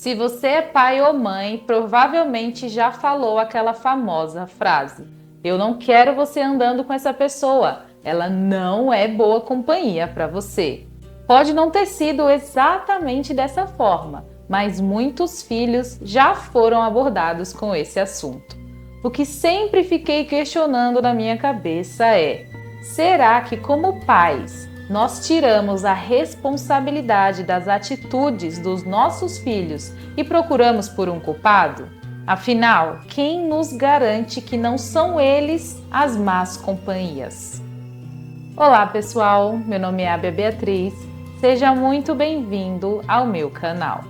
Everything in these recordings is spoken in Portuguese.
Se você é pai ou mãe, provavelmente já falou aquela famosa frase: "Eu não quero você andando com essa pessoa, ela não é boa companhia para você." Pode não ter sido exatamente dessa forma, mas muitos filhos já foram abordados com esse assunto. O que sempre fiquei questionando na minha cabeça é: será que, como pais, nós tiramos a responsabilidade das atitudes dos nossos filhos e procuramos por um culpado? Afinal, quem nos garante que não são eles as más companhias? Olá pessoal, meu nome é Abia Beatriz, seja muito bem-vindo ao meu canal.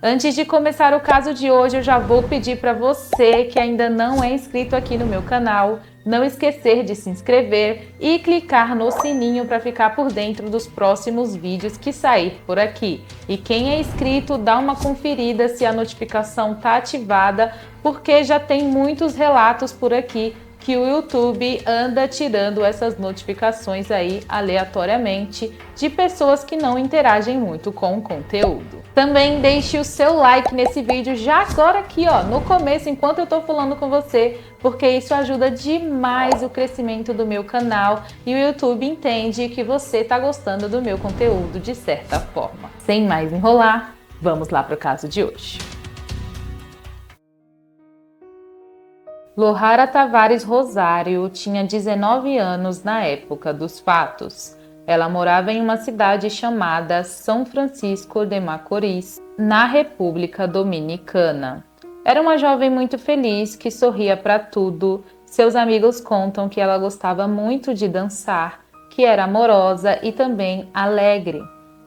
Antes de começar o caso de hoje, eu já vou pedir para você que ainda não é inscrito aqui no meu canal, não esquecer de se inscrever e clicar no sininho para ficar por dentro dos próximos vídeos que sair por aqui. E quem é inscrito, dá uma conferida se a notificação está ativada, porque já tem muitos relatos por aqui que o YouTube anda tirando essas notificações aí aleatoriamente de pessoas que não interagem muito com o conteúdo. Também deixe o seu like nesse vídeo já agora aqui, ó, no começo, enquanto eu tô falando com você, porque isso ajuda demais o crescimento do meu canal e o YouTube entende que você tá gostando do meu conteúdo de certa forma. Sem mais enrolar, vamos lá para o caso de hoje. Lohara Tavares Rosário tinha 19 anos na época dos fatos. Ela morava em uma cidade chamada São Francisco de Macorís, na República Dominicana. Era uma jovem muito feliz que sorria para tudo. Seus amigos contam que ela gostava muito de dançar, que era amorosa e também alegre.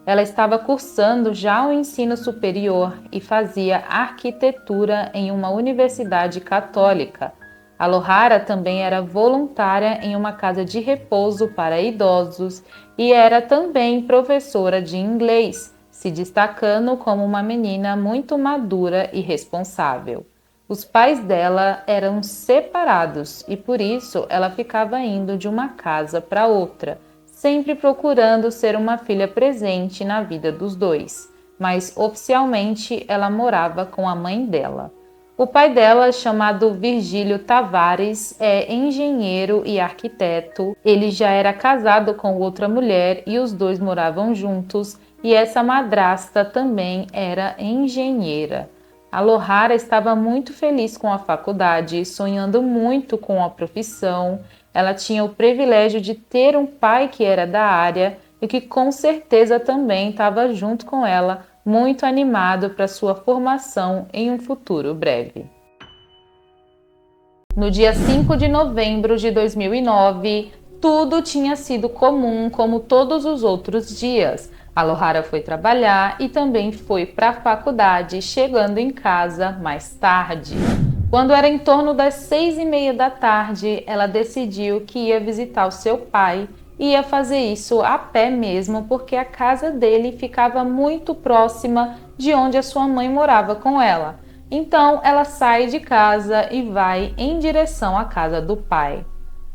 Ela estava cursando já o ensino superior e fazia arquitetura em uma universidade católica. A Lohara também era voluntária em uma casa de repouso para idosos e era também professora de inglês, se destacando como uma menina muito madura e responsável. Os pais dela eram separados e por isso ela ficava indo de uma casa para outra, sempre procurando ser uma filha presente na vida dos dois, mas oficialmente ela morava com a mãe dela. O pai dela, chamado Virgílio Tavares, é engenheiro e arquiteto. Ele já era casado com outra mulher e os dois moravam juntos, e essa madrasta também era engenheira. A Lohara estava muito feliz com a faculdade, sonhando muito com a profissão. Ela tinha o privilégio de ter um pai que era da área e que com certeza também estava junto com ela, muito animado para sua formação em um futuro breve. No dia 5 de novembro de 2009, tudo tinha sido comum como todos os outros dias. A Lohara foi trabalhar e também foi para a faculdade, chegando em casa mais tarde. Quando era em torno das 6:30 da tarde, ela decidiu que ia visitar o seu pai e ia fazer isso a pé mesmo, porque a casa dele ficava muito próxima de onde a sua mãe morava com ela. Então, ela sai de casa e vai em direção à casa do pai.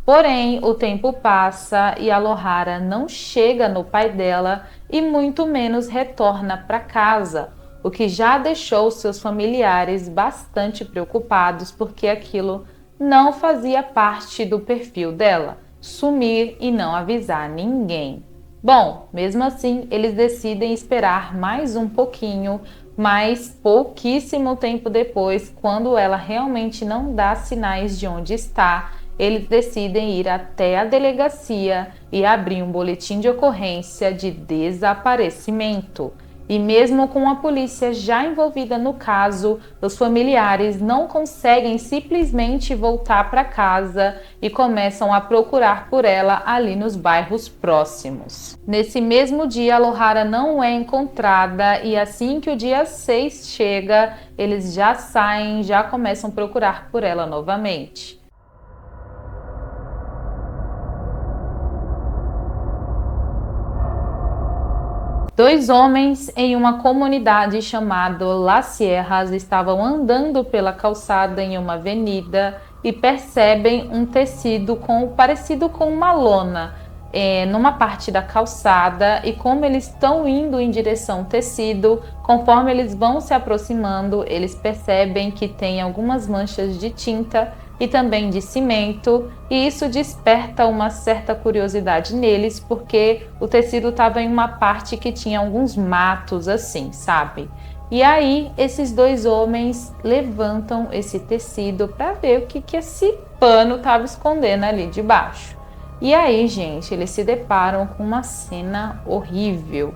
Porém, o tempo passa e a Lohara não chega no pai dela e muito menos retorna para casa, o que já deixou seus familiares bastante preocupados, porque aquilo não fazia parte do perfil dela, sumir e não avisar ninguém. Bom, mesmo assim, eles decidem esperar mais um pouquinho, mas pouquíssimo tempo depois, quando ela realmente não dá sinais de onde está, eles decidem ir até a delegacia e abrir um boletim de ocorrência de desaparecimento. E mesmo com a polícia já envolvida no caso, os familiares não conseguem simplesmente voltar para casa e começam a procurar por ela ali nos bairros próximos. Nesse mesmo dia, a Lohara não é encontrada e assim que o dia 6 chega, eles já saem, já começam a procurar por ela novamente. Dois homens em uma comunidade chamada Las Sierras estavam andando pela calçada em uma avenida e percebem um tecido parecido com uma lona numa parte da calçada, e como eles estão indo em direção ao tecido, conforme eles vão se aproximando, eles percebem que tem algumas manchas de tinta e também de cimento, e isso desperta uma certa curiosidade neles, porque o tecido estava em uma parte que tinha alguns matos assim, sabe? E aí esses dois homens levantam esse tecido para ver o que esse pano estava escondendo ali debaixo. E aí, gente, eles se deparam com uma cena horrível,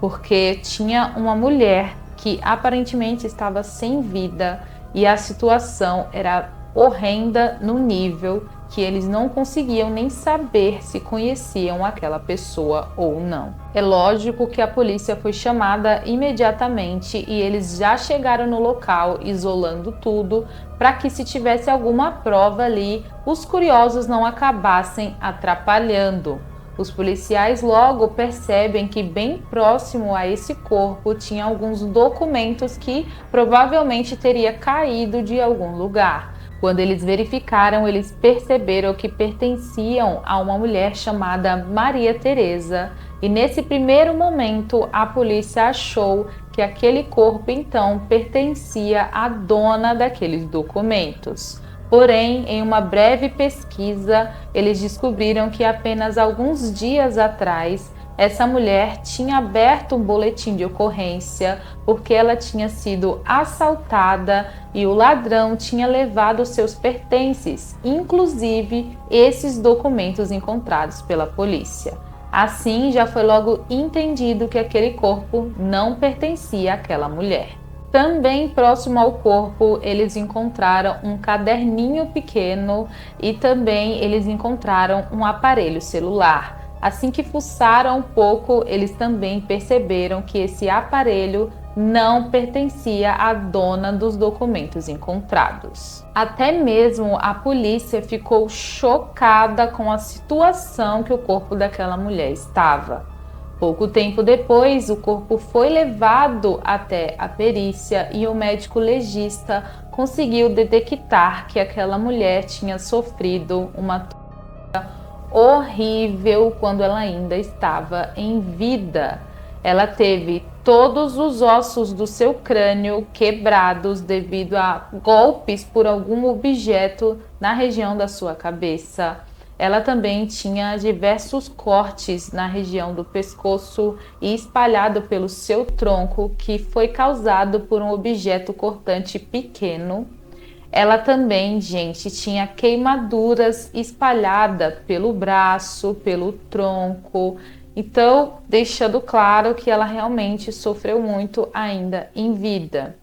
porque tinha uma mulher que aparentemente estava sem vida e a situação era horrenda no nível que eles não conseguiam nem saber se conheciam aquela pessoa ou não. É lógico que a polícia foi chamada imediatamente e eles já chegaram no local isolando tudo para que, se tivesse alguma prova ali, os curiosos não acabassem atrapalhando. Os policiais logo percebem que bem próximo a esse corpo tinha alguns documentos que provavelmente teria caído de algum lugar. Quando eles verificaram, eles perceberam que pertenciam a uma mulher chamada Maria Teresa, e nesse primeiro momento a polícia achou que aquele corpo então pertencia à dona daqueles documentos. Porém, em uma breve pesquisa, eles descobriram que apenas alguns dias atrás essa mulher tinha aberto um boletim de ocorrência porque ela tinha sido assaltada e o ladrão tinha levado seus pertences, inclusive esses documentos encontrados pela polícia. Assim, já foi logo entendido que aquele corpo não pertencia àquela mulher. Também próximo ao corpo, eles encontraram um caderninho pequeno e também eles encontraram um aparelho celular. Assim que fuçaram um pouco, eles também perceberam que esse aparelho não pertencia à dona dos documentos encontrados. Até mesmo a polícia ficou chocada com a situação que o corpo daquela mulher estava. Pouco tempo depois, o corpo foi levado até a perícia e o médico legista conseguiu detectar que aquela mulher tinha sofrido uma horrível quando ela ainda estava em vida. Ela teve todos os ossos do seu crânio quebrados devido a golpes por algum objeto na região da sua cabeça. Ela também tinha diversos cortes na região do pescoço e espalhado pelo seu tronco, que foi causado por um objeto cortante pequeno. Ela também, gente, tinha queimaduras espalhadas pelo braço, pelo tronco. Então, deixando claro que ela realmente sofreu muito ainda em vida.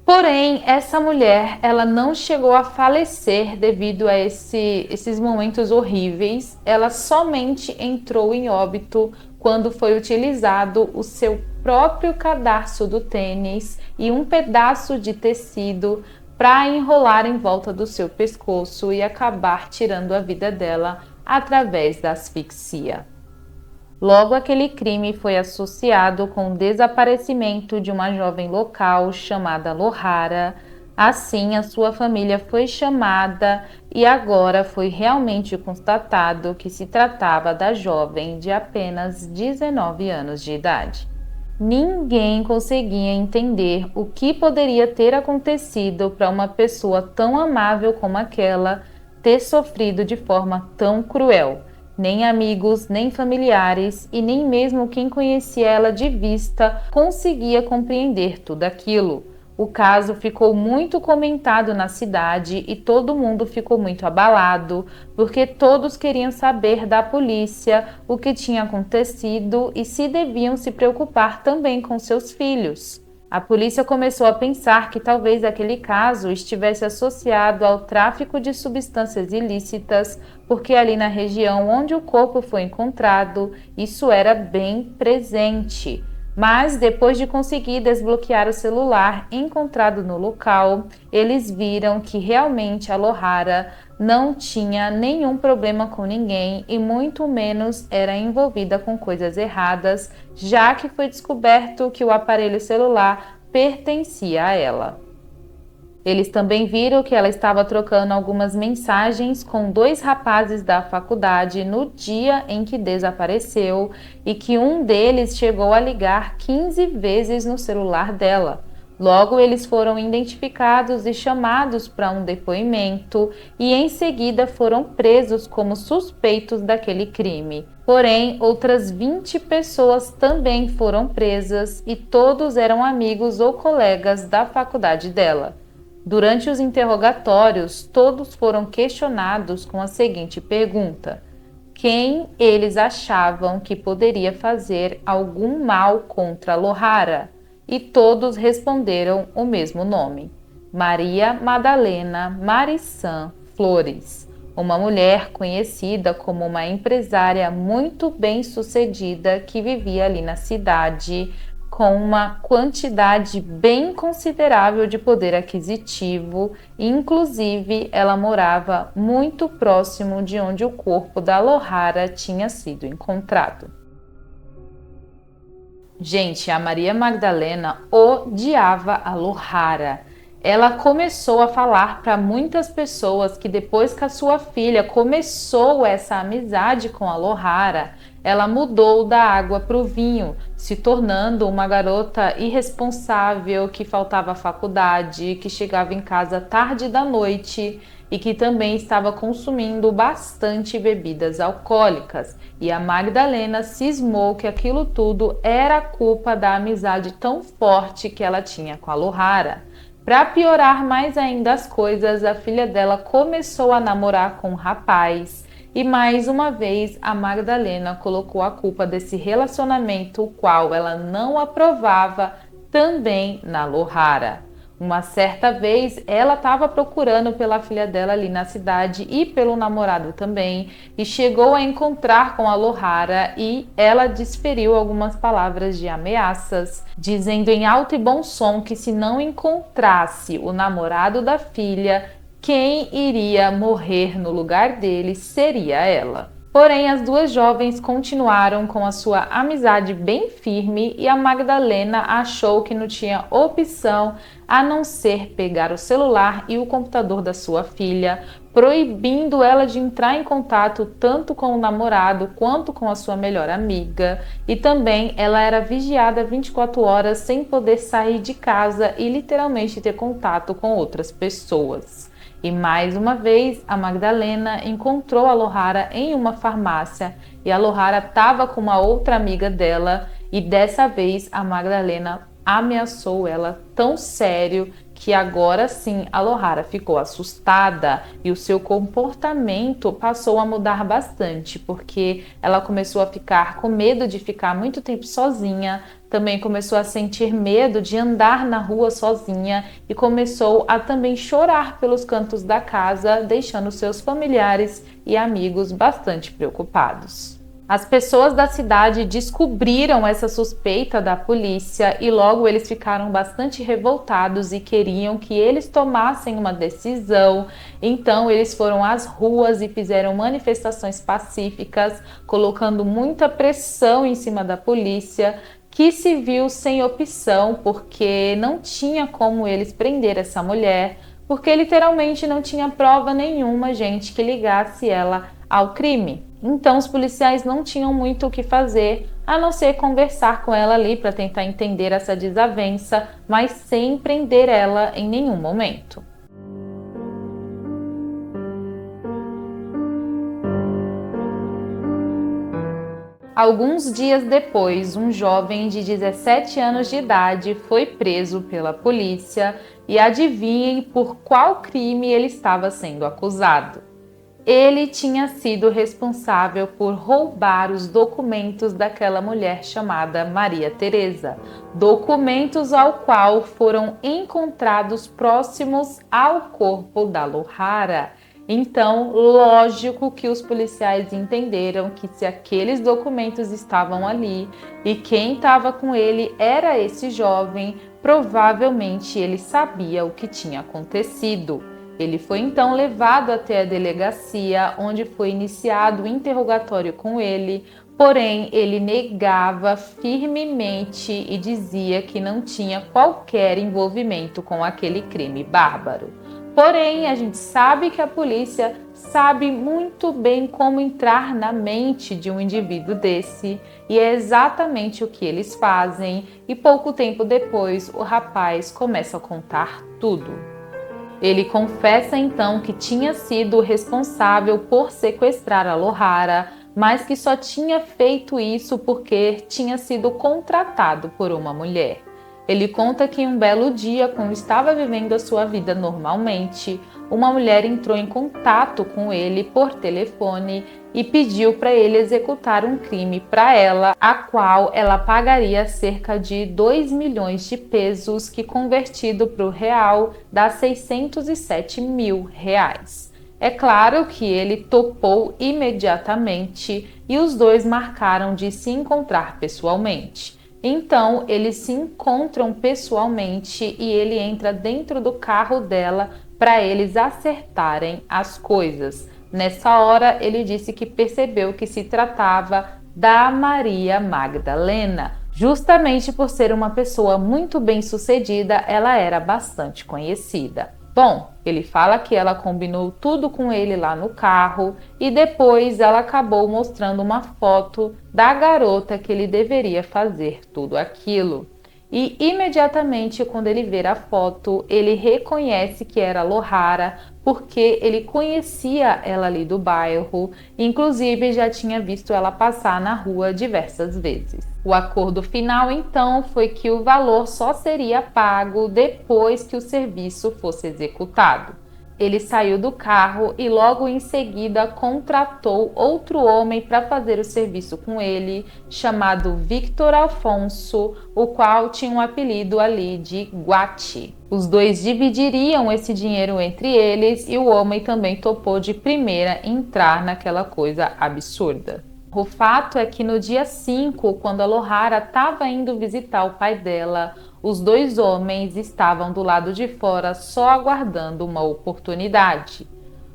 Porém, essa mulher, ela não chegou a falecer devido a esses momentos horríveis. Ela somente entrou em óbito quando foi utilizado o seu próprio cadarço do tênis e um pedaço de tecido para enrolar em volta do seu pescoço e acabar tirando a vida dela através da asfixia. Logo, aquele crime foi associado com o desaparecimento de uma jovem local chamada Lohara. Assim, a sua família foi chamada e agora foi realmente constatado que se tratava da jovem de apenas 19 anos de idade. Ninguém conseguia entender o que poderia ter acontecido para uma pessoa tão amável como aquela ter sofrido de forma tão cruel. Nem amigos, nem familiares e nem mesmo quem conhecia ela de vista conseguia compreender tudo aquilo. O caso ficou muito comentado na cidade e todo mundo ficou muito abalado, porque todos queriam saber da polícia o que tinha acontecido e se deviam se preocupar também com seus filhos. A polícia começou a pensar que talvez aquele caso estivesse associado ao tráfico de substâncias ilícitas, porque ali na região onde o corpo foi encontrado, isso era bem presente. Mas depois de conseguir desbloquear o celular encontrado no local, eles viram que realmente a Lohara não tinha nenhum problema com ninguém e muito menos era envolvida com coisas erradas, já que foi descoberto que o aparelho celular pertencia a ela. Eles também viram que ela estava trocando algumas mensagens com 2 rapazes da faculdade no dia em que desapareceu e que um deles chegou a ligar 15 vezes no celular dela. Logo, eles foram identificados e chamados para um depoimento e em seguida foram presos como suspeitos daquele crime. Porém, outras 20 pessoas também foram presas e todos eram amigos ou colegas da faculdade dela. Durante os interrogatórios, todos foram questionados com a seguinte pergunta: quem eles achavam que poderia fazer algum mal contra Lohara? E todos responderam o mesmo nome: Maria Madalena Marissan Flores, uma mulher conhecida como uma empresária muito bem-sucedida que vivia ali na cidade, com uma quantidade bem considerável de poder aquisitivo, e inclusive ela morava muito próximo de onde o corpo da Lohara tinha sido encontrado. Gente, a Maria Magdalena odiava a Lohara. Ela começou a falar para muitas pessoas que depois que a sua filha começou essa amizade com a Lohara, ela mudou da água para o vinho, se tornando uma garota irresponsável que faltava à faculdade, que chegava em casa tarde da noite e que também estava consumindo bastante bebidas alcoólicas. E a Magdalena cismou que aquilo tudo era culpa da amizade tão forte que ela tinha com a Lohara. Para piorar mais ainda as coisas, a filha dela começou a namorar com um rapaz e mais uma vez a Magdalena colocou a culpa desse relacionamento, o qual ela não aprovava, também na Lohara. Uma certa vez ela estava procurando pela filha dela ali na cidade e pelo namorado também, e chegou a encontrar com a Lohara e ela desferiu algumas palavras de ameaças, dizendo em alto e bom som que se não encontrasse o namorado da filha, quem iria morrer no lugar dele seria ela. Porém, as duas jovens continuaram com a sua amizade bem firme e a Magdalena achou que não tinha opção a não ser pegar o celular e o computador da sua filha, proibindo ela de entrar em contato tanto com o namorado quanto com a sua melhor amiga. E também ela era vigiada 24 horas sem poder sair de casa e literalmente ter contato com outras pessoas. E mais uma vez, a Magdalena encontrou a Lohara em uma farmácia e a Lohara estava com uma outra amiga dela e dessa vez a Magdalena ameaçou ela tão sério que agora sim a Lohara ficou assustada e o seu comportamento passou a mudar bastante, porque ela começou a ficar com medo de ficar muito tempo sozinha, também começou a sentir medo de andar na rua sozinha e começou a também chorar pelos cantos da casa, deixando seus familiares e amigos bastante preocupados. As pessoas da cidade descobriram essa suspeita da polícia e logo eles ficaram bastante revoltados e queriam que eles tomassem uma decisão. Então eles foram às ruas e fizeram manifestações pacíficas, colocando muita pressão em cima da polícia, que se viu sem opção porque não tinha como eles prender essa mulher, porque literalmente não tinha prova nenhuma, gente, que ligasse ela ao crime. Então os policiais não tinham muito o que fazer, a não ser conversar com ela ali para tentar entender essa desavença, mas sem prender ela em nenhum momento. Alguns dias depois, um jovem de 17 anos de idade foi preso pela polícia e adivinhem por qual crime ele estava sendo acusado. Ele tinha sido responsável por roubar os documentos daquela mulher chamada Maria Teresa, documentos ao qual foram encontrados próximos ao corpo da Lohara. Então, lógico que os policiais entenderam que se aqueles documentos estavam ali e quem estava com ele era esse jovem, provavelmente ele sabia o que tinha acontecido. Ele foi então levado até a delegacia, onde foi iniciado o interrogatório com ele. Porém, ele negava firmemente e dizia que não tinha qualquer envolvimento com aquele crime bárbaro. Porém, a gente sabe que a polícia sabe muito bem como entrar na mente de um indivíduo desse, e é exatamente o que eles fazem, e pouco tempo depois o rapaz começa a contar tudo. Ele confessa então que tinha sido responsável por sequestrar a Lohara, mas que só tinha feito isso porque tinha sido contratado por uma mulher. Ele conta que em um belo dia, quando estava vivendo a sua vida normalmente, uma mulher entrou em contato com ele por telefone e pediu para ele executar um crime para ela, a qual ela pagaria cerca de 2 milhões de pesos, que convertido para o real dá 607 mil reais. É claro que ele topou imediatamente e os dois marcaram de se encontrar pessoalmente. Então, eles se encontram pessoalmente e ele entra dentro do carro dela para eles acertarem as coisas. Nessa hora, ele disse que percebeu que se tratava da Maria Magdalena. Justamente por ser uma pessoa muito bem-sucedida, ela era bastante conhecida. Bom, ele fala que ela combinou tudo com ele lá no carro e depois ela acabou mostrando uma foto da garota que ele deveria fazer tudo aquilo. E imediatamente, quando ele vê a foto, ele reconhece que era Lohara, porque ele conhecia ela ali do bairro, inclusive já tinha visto ela passar na rua diversas vezes. O acordo final, então, foi que o valor só seria pago depois que o serviço fosse executado. Ele saiu do carro e logo em seguida contratou outro homem para fazer o serviço com ele, chamado Victor Alfonso, o qual tinha um apelido ali de Guati. Os dois dividiriam esse dinheiro entre eles e o homem também topou de primeira entrar naquela coisa absurda. O fato é que no dia 5, quando a Lohara estava indo visitar o pai dela, os dois homens estavam do lado de fora só aguardando uma oportunidade.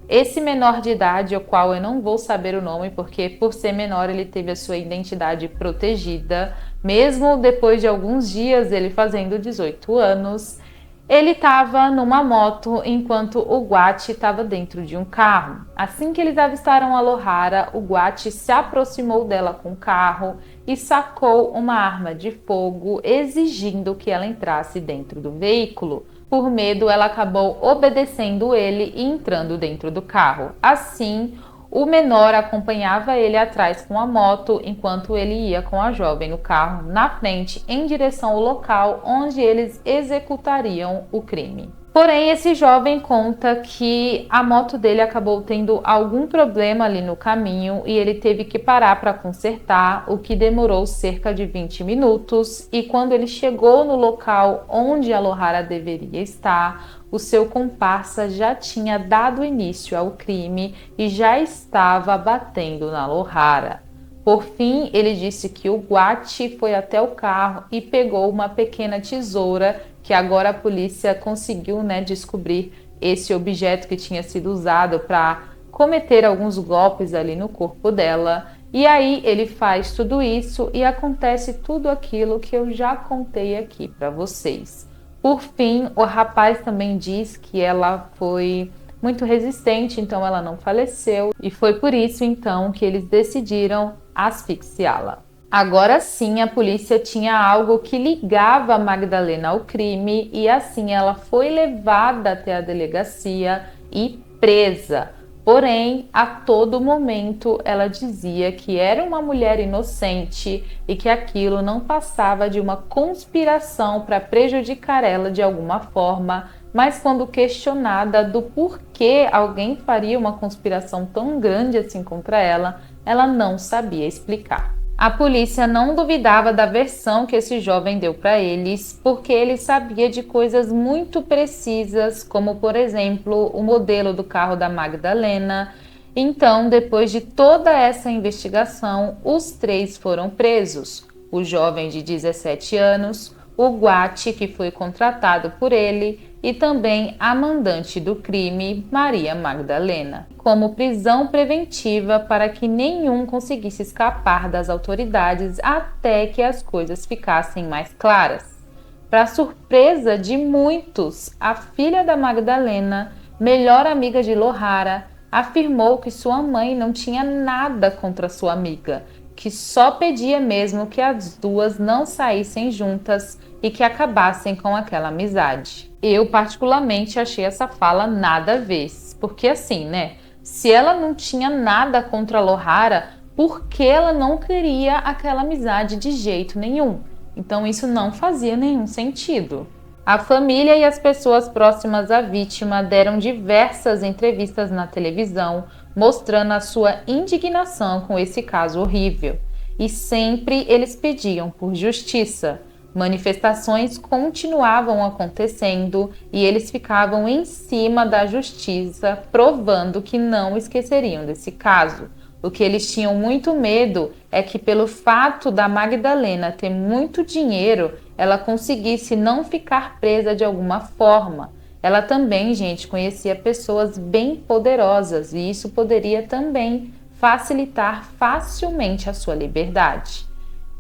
Esse menor de idade, o qual eu não vou saber o nome porque por ser menor ele teve a sua identidade protegida, mesmo depois de alguns dias ele fazendo 18 anos, ele estava numa moto enquanto o Guati estava dentro de um carro. Assim que eles avistaram a Lohara, o Guati se aproximou dela com o carro e sacou uma arma de fogo, exigindo que ela entrasse dentro do veículo. Por medo, ela acabou obedecendo ele e entrando dentro do carro. Assim, o menor acompanhava ele atrás com a moto, enquanto ele ia com a jovem no carro na frente, em direção ao local onde eles executariam o crime. Porém, esse jovem conta que a moto dele acabou tendo algum problema ali no caminho e ele teve que parar para consertar, o que demorou cerca de 20 minutos. E quando ele chegou no local onde a Lohara deveria estar, o seu comparsa já tinha dado início ao crime e já estava batendo na Lohara. Por fim, ele disse que o Guati foi até o carro e pegou uma pequena tesoura, que agora a polícia conseguiu, descobrir esse objeto que tinha sido usado para cometer alguns golpes ali no corpo dela. E aí ele faz tudo isso e acontece tudo aquilo que eu já contei aqui para vocês. Por fim, o rapaz também diz que ela foi muito resistente, então ela não faleceu, e foi por isso então que eles decidiram asfixiá-la. Agora sim, a polícia tinha algo que ligava a Magdalena ao crime e assim ela foi levada até a delegacia e presa. Porém, a todo momento ela dizia que era uma mulher inocente e que aquilo não passava de uma conspiração para prejudicar ela de alguma forma, mas quando questionada do porquê alguém faria uma conspiração tão grande assim contra ela, ela não sabia explicar. A polícia não duvidava da versão que esse jovem deu para eles, porque ele sabia de coisas muito precisas, como por exemplo o modelo do carro da Magdalena. Então, depois de toda essa investigação, os três foram presos. O jovem de 17 anos, o Guati, que foi contratado por ele, e também a mandante do crime, Maria Magdalena, como prisão preventiva para que nenhum conseguisse escapar das autoridades até que as coisas ficassem mais claras. Para surpresa de muitos, a filha da Magdalena, melhor amiga de Lohara, afirmou que sua mãe não tinha nada contra sua amiga, que só pedia mesmo que as duas não saíssem juntas e que acabassem com aquela amizade. Eu particularmente achei essa fala nada a ver, porque assim, né? Se ela não tinha nada contra a Lohara, por que ela não queria aquela amizade de jeito nenhum? Então isso não fazia nenhum sentido. A família e as pessoas próximas à vítima deram diversas entrevistas na televisão, mostrando a sua indignação com esse caso horrível. E sempre eles pediam por justiça. Manifestações continuavam acontecendo e eles ficavam em cima da justiça, provando que não esqueceriam desse caso. O que eles tinham muito medo é que, pelo fato da Magdalena ter muito dinheiro, ela conseguisse não ficar presa de alguma forma. Ela também, gente, conhecia pessoas bem poderosas e isso poderia também facilitar facilmente a sua liberdade.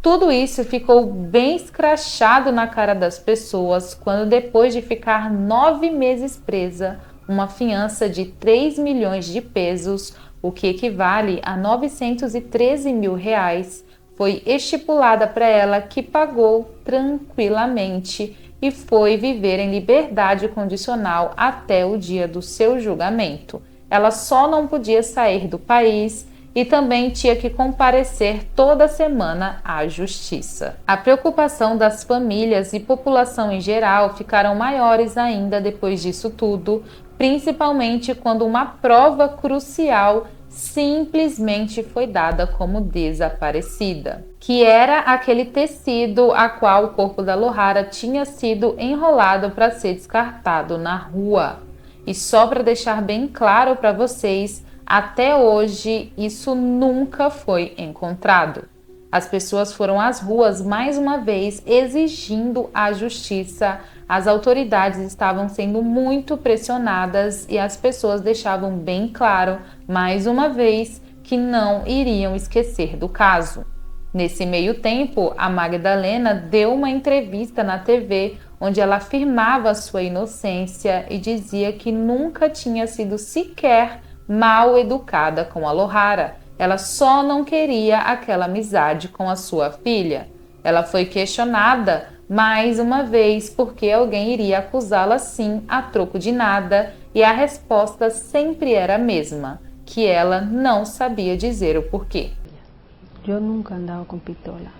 Tudo isso ficou bem escrachado na cara das pessoas quando, depois de ficar 9 meses presa, uma fiança de 3 milhões de pesos, o que equivale a 913 mil reais, foi estipulada para ela, que pagou tranquilamente e foi viver em liberdade condicional até o dia do seu julgamento. Ela só não podia sair do país e também tinha que comparecer toda semana à justiça. A preocupação das famílias e população em geral ficaram maiores ainda depois disso tudo, principalmente quando uma prova crucial simplesmente foi dada como desaparecida, que era aquele tecido a qual o corpo da Lohara tinha sido enrolado para ser descartado na rua. E só para deixar bem claro para vocês, até hoje isso nunca foi encontrado. As pessoas foram às ruas mais uma vez exigindo a justiça. As autoridades estavam sendo muito pressionadas e as pessoas deixavam bem claro, mais uma vez, que não iriam esquecer do caso. Nesse meio tempo, a Magdalena deu uma entrevista na TV onde ela afirmava sua inocência e dizia que nunca tinha sido sequer mal educada com a Lohara. Ela só não queria aquela amizade com a sua filha. Ela foi questionada mais uma vez porque alguém iria acusá-la sim a troco de nada, e a resposta sempre era a mesma, que ela não sabia dizer o porquê. Eu nunca andava com pistola,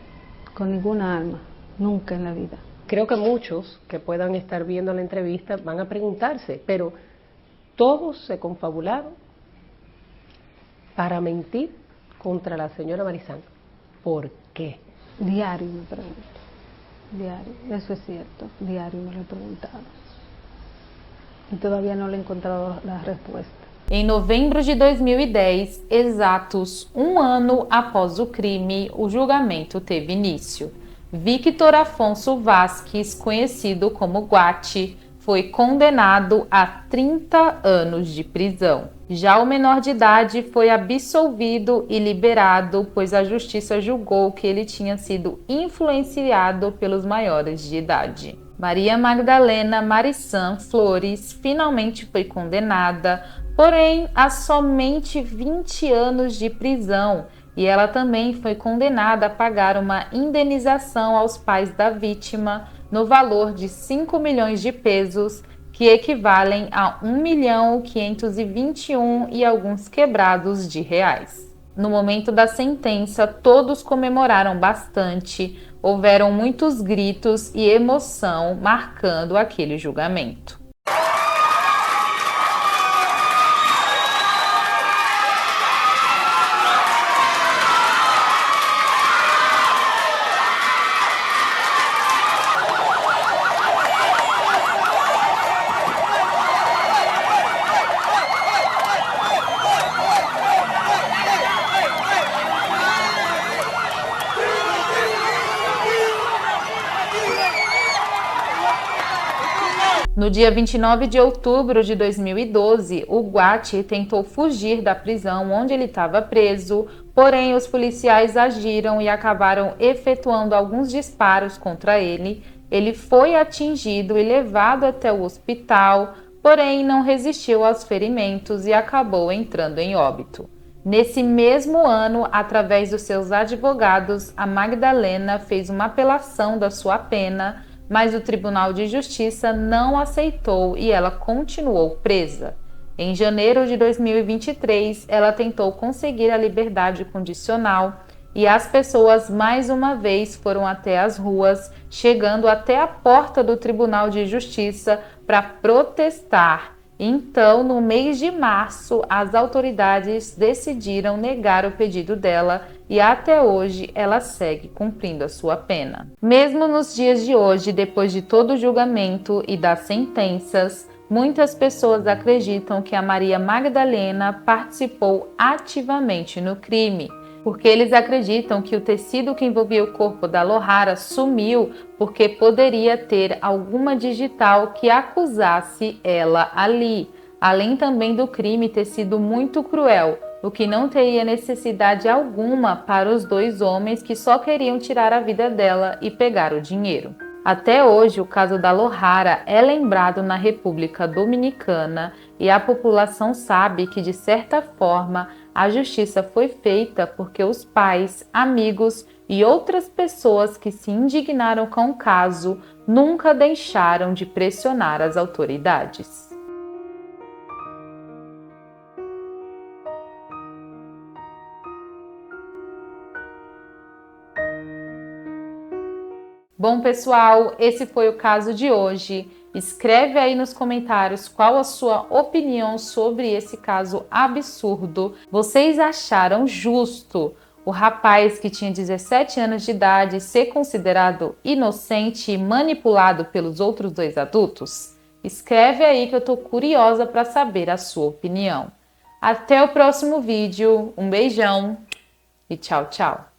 com nenhuma arma, nunca na vida. Creo que muchos que puedan estar viendo la entrevista van a preguntarse, pero todos se confabularon para mentir contra la señora Marizán. ¿Por qué? Diario me pregunto, diario, eso es cierto, diario me lo he preguntado. E todavía no le he encontrado la respuesta. Em novembro de 2010, exatos um ano após o crime, o julgamento teve início. Victor Afonso Vasques, conhecido como Guati, foi condenado a 30 anos de prisão. Já o menor de idade foi absolvido e liberado, pois a justiça julgou que ele tinha sido influenciado pelos maiores de idade. Maria Magdalena Marizan Flores finalmente foi condenada, porém a somente 20 anos de prisão, e ela também foi condenada a pagar uma indenização aos pais da vítima no valor de 5 milhões de pesos, que equivalem a 1.521.000 e alguns quebrados de reais. No momento da sentença, todos comemoraram bastante, houveram muitos gritos e emoção marcando aquele julgamento. No dia 29 de outubro de 2012, o Guati tentou fugir da prisão onde ele estava preso, porém os policiais agiram e acabaram efetuando alguns disparos contra ele. Ele foi atingido e levado até o hospital, porém não resistiu aos ferimentos e acabou entrando em óbito. Nesse mesmo ano, através dos seus advogados, a Magdalena fez uma apelação da sua pena, mas o Tribunal de Justiça não aceitou e ela continuou presa. Em janeiro de 2023, ela tentou conseguir a liberdade condicional e as pessoas mais uma vez foram até as ruas, chegando até a porta do Tribunal de Justiça para protestar. Então, no mês de março, as autoridades decidiram negar o pedido dela e até hoje ela segue cumprindo a sua pena. Mesmo nos dias de hoje, depois de todo o julgamento e das sentenças, muitas pessoas acreditam que a Maria Magdalena participou ativamente no crime, porque eles acreditam que o tecido que envolvia o corpo da Lohara sumiu porque poderia ter alguma digital que acusasse ela ali, além também do crime ter sido muito cruel, o que não teria necessidade alguma para os dois homens que só queriam tirar a vida dela e pegar o dinheiro. Até hoje, o caso da Lohara é lembrado na República Dominicana e a população sabe que, de certa forma, a justiça foi feita porque os pais, amigos e outras pessoas que se indignaram com o caso nunca deixaram de pressionar as autoridades. Bom, pessoal, esse foi o caso de hoje. Escreve aí nos comentários qual a sua opinião sobre esse caso absurdo. Vocês acharam justo o rapaz que tinha 17 anos de idade ser considerado inocente e manipulado pelos outros dois adultos? Escreve aí que eu tô curiosa para saber a sua opinião. Até o próximo vídeo, um beijão e tchau, tchau!